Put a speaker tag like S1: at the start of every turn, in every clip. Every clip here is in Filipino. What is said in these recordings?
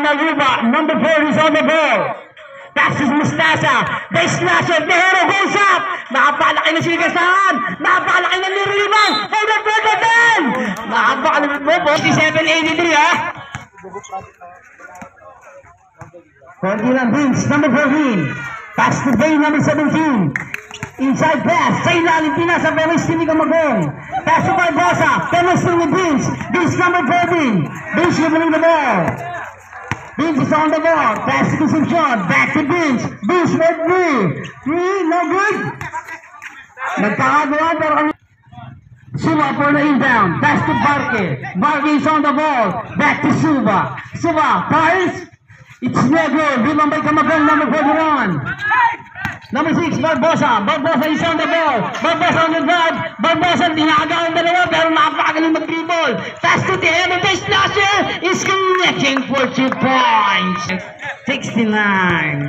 S1: Analuba, number 4 is on the ball. Passes Mustasa. They slash it. The hero goes up. Nakapalaki na sinigasahan. Nakapalaki na niribang. Hold up for the 10. Nakapalaki mo. 47-83 ha. 41 Vince, number 14. Pass to Bay, number 17. Inside pass. Sa ilalim pinasa pero hindi ka magong. Pass to Barbosa. Chemistry with Vince. Vince number 14. Vince dribbling the ball. Vince is on the ball. Pass to Concepcion. Back to Vince. Vince with 3. 3, no good. Nagkakagawa pero Suba for the inbound. Pass to Barque. Barque is on the ball. Back to Suba. Suba fires. It's no good. Rebound by Camagong, number 41. Number 6, Barbosa. Barbosa is on the ball. Barbosa on the drive. Barbosa, tinakagaw ang dalawa pero napakagaling mag-dribble. Pass to the end of the slasher is connecting for 2 points. 69.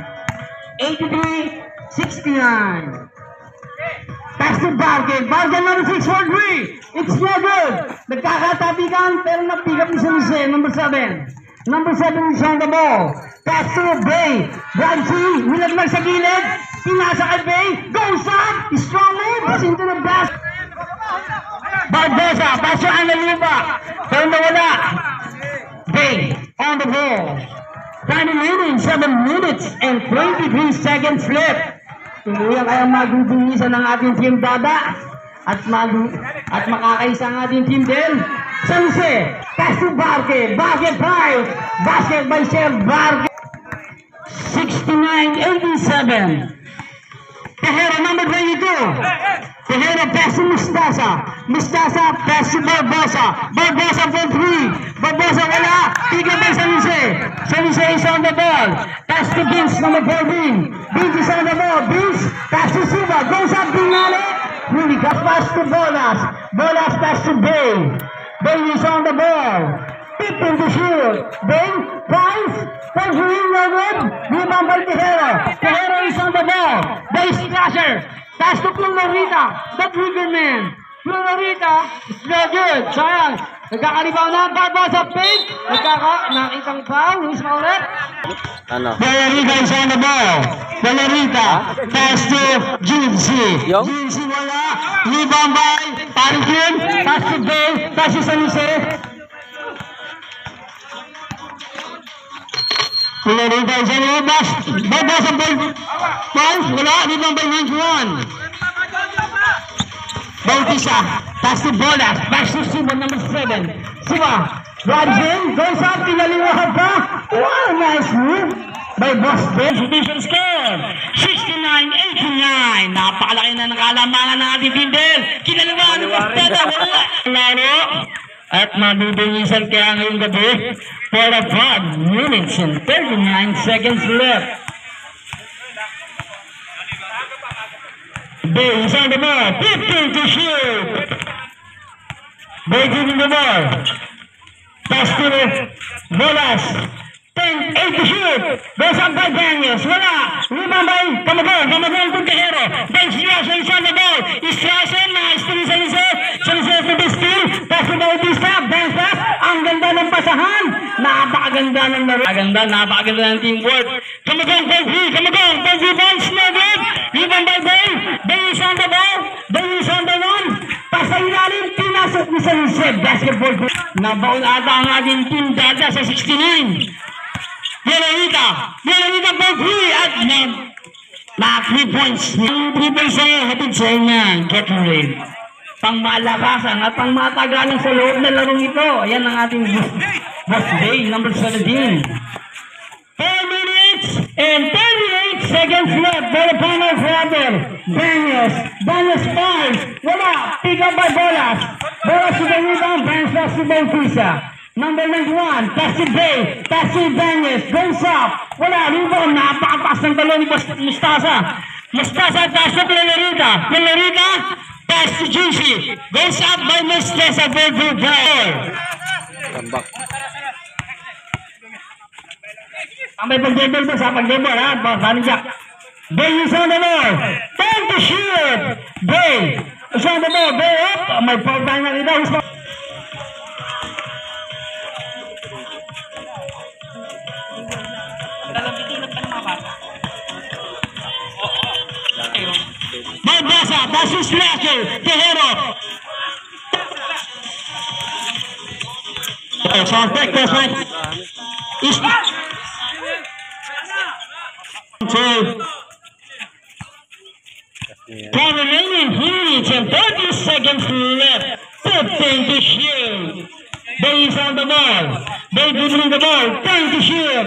S1: 83, 69. Pass to Bargain. Bargain number 6 for 3. It's no good. Nagkakatabigan pero napigat ni Sanise, number 7. Number 7 is on the ball. Pass to Bay. Branchi, winaglag sa gilid. Pinasa kay Bay. Goes up. Strong moves into the basket. Barbosa. Pass to Analuba. Pero nawala. Bay on the ball. Time remaining 7 minutes and 23 seconds left. Tuluyan kaya magdudungisan ng ating team Dada. At makakaisa ang ating team din. Sanse, pass to Barque. Barque drive. Basket by Chef Barque. 69-87. Tejero number 22. Tejero pass to Mustasa. Mustasa pass to Barbosa. Barbosa for 3. Barbosa wala. Tiga by Sanse. Sanse is on the ball. Pass to Vince number 14. Vince is on the ball. Vince pass to Suba. Goes up Binale. Really got pass to Bolas. Bolas pass to Bay. Bay is on the ball. 15 to shoot. Bay finds for green good. Rebound by Tejero. Tejero is on the ball. Bay slasher. Pass to Florita. The trigger man. Florita is very good. Sayang. Nagkakalibaw na. Barbosa fake. Nakitang foul. Who's ulit? Florita is on the ball. Florita. Pass to Jinsi. Jinsi wala. Rebound by Parikin. Pass to Bay. Pass to Sanise. Florida is on the ball. Barbosa fouls. Wala. Rebound by 91. Bautista. Pass to Bolas. Pass to Suba number 7. Suba. Drives in. Goes up. Pinaliwahag pa. Wow, nice move by Boss Ben. Division score. 69-89. Napakalaki na ng kalamangan ng ating Bindel. Kinaliwaan ng Basteta. Laro. At madudungisan kaya ngayong gabi. 45 minutes and 39 seconds left. Bay is on the ball. 15 to shoot. Bay giving the ball. Pass to Bolas. 10-8 to shoot. Goes up by Daniels. Wala. Rebound by Camagong. Camagong to Tejero. Then Slasher is on the ball. Slasher. Nice to Sanise. Sanise to the steal. Pass to Bautista. Bounce back. Ang ganda ng pasahan. Napakaganda ng laro. Napakaganda ng teamwork. Camagong for 3. Camagong for 3 points. No good. Rebound by Bay. Bay is on the ball. Bay is on the run. Pasa ilalim. Pinasok ni Sanise. Basketball. Nabaon ata ang ating team Dada sa 69. Florita for 3 at na 3 points. 3 points sa'yo, hatid sa'yo niyan. Get ready. Pang malakasan at pang matagalan sa loob na larong ito. Ayan ang ating Boss Bay, number 17. 4 minutes and 38 seconds left for the final quarter. Daniels fouls. Wala. Pick up by Bolas. Bolas to the rebound. Bounce to Bautista. Number 91, pass to Bay, pass to Daniels, goes up. Wala, rebound, napakapas ng talon ni Mustasa. Mustasa, pass to Florita. Florita, pass to Juicy. Goes up by Mustasa for good ball. Ang may pag-dribble mo sa pag-dribble, ha? Paano Jack? Bay is on the ball. Time to shoot. Bay is on the ball. Bay up. May foul time na ito. That's his slasher. Tejero. Perfect. That's right. Remaining minutes and 30 seconds left. 15 to shoot. Bay is on the ball. Bay dribbling the ball. 10 to shoot.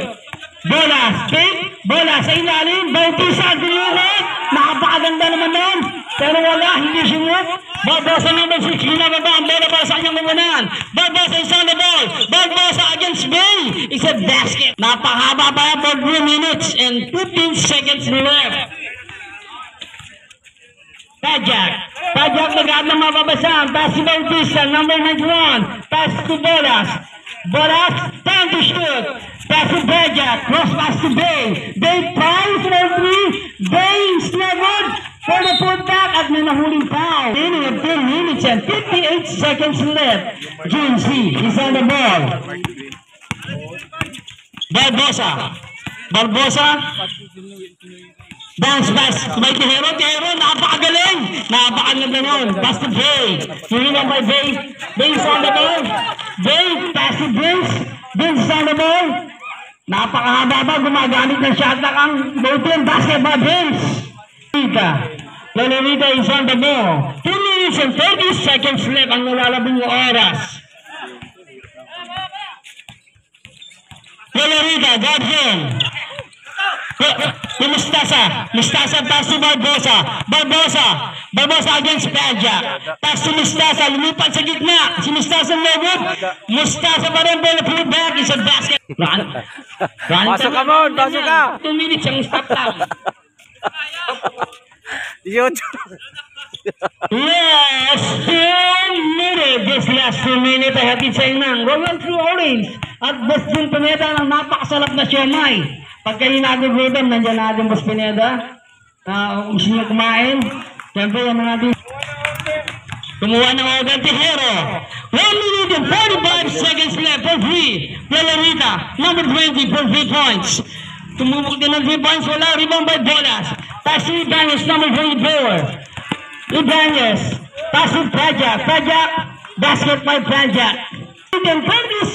S1: Bola. Take. Bola sa ilalim. Bautisa. Duluhan. Nakapakaganda naman nun. Pero wala. Hindi sumut. Barbosa number 6. Ginagaba ang bola para sa kanyang magunan. Barbosa is on the ball. Barbosa against Bay. It's a basket. Napakahaba pa yan for 3 minutes and 15 seconds left. Pajak nag-aad ng mababasahan. Pass to Bautista, number 91. Pass to Bolas. Bolas, time to shoot. Pass to Pajak. Cross pass to Bay. Bay fouls for 3. Bay is not good for the putback at may nahuling foul. Remaining of 10 minutes and 58 seconds left. June C is on the ball. Barbosa. Bounce pass. May Tejero. Napakagaling. Napakaganda nun. Pass to Bay. Huli lang by Bay. Bay is on the ball. Bay. Pass to Vince. Vince is on the ball. Napakahaba ba. Gumagamit ng shot lock ang Bolton. Basket by Vince. Lolorita is on the ball. 2 minutes and 30 seconds left ang nalalabing oras. Lolorita, guard him. Mustasa pass to Barbosa against Pajak. Pass to Mustasa, lumipat sa gitna. Si Mustasa lobot. Mustasa pa rin, bola pull back. It's a basket.
S2: Pasok ka mo, pasok ka.
S1: 2 minutes ang stop lang. Yes, 2 minutes. This last 2 minutes ay hatid sa inang Royal True Orange at Boss Jun Pineda ng napakasalap na siomay. Pagka hinagugutom, nandiyan natin Boss Pineda. Gusto niya kumain. Siyempre, yan natin. Kumuha ng order, Tejero. 1 minute and 45 seconds left for 3. Lolorita, number 20 for 3 points. Tumubok din ng 3 points. Wala, rebound by Bolas. Pass to Ibanez, number 24. Ibanez. Pass to Pajak. Basket by Pajak. 30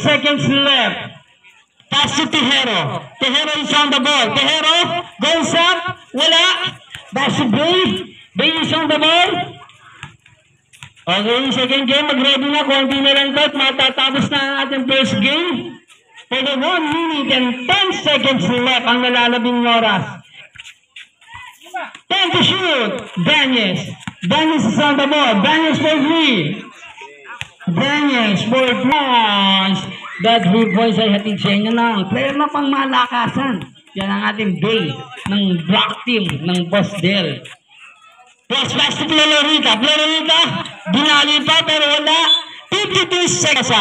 S1: seconds left. Pass to Tejero. Tejero is on the ball. Tejero goes up. Wala. Pass to Bay. Bay is on the ball. Okay, second game. Mag-ready na. Konti na lang ito. Matatapos na ang ating first game. For the 1 minute and 10 seconds left ang nalalabing oras. 10 to shoot. Daniels is on the ball. Daniels for 3. Daniels for 3. That 3 points ay hatid sa inyo ng player na pang malakasan. Yan ang ating Bay ng block team ng Boss Del. Cross pass to Lolorita. Binali pa pero wala. 52 seconds.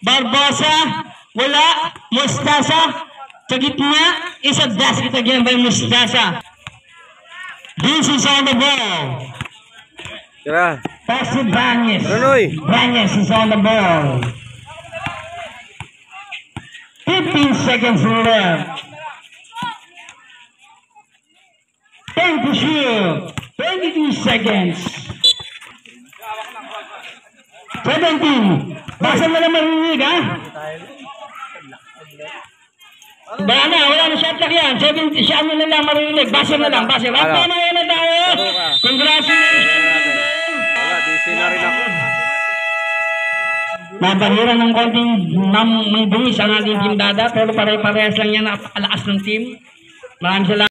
S1: Barbosa. Wala. Mustasa. Sa gitna. Is a basket again by Mustasa. This is on the ball. Pass to Banyes. Banyes is on the ball. 15 seconds left. 10 to shoot. 22 seconds. 17. Basa na lang marinig, ha? Wala na shot lock yan. 17, siya na lang marinig. Basa na lang. At pamayan na tayo. Congratulations.
S2: Busy na rin ako.
S1: Nabahira ng konting ng buwis ang ating team dada. Pero pare-parehas lang yan. Napakalakas ng team. Maraming salamat.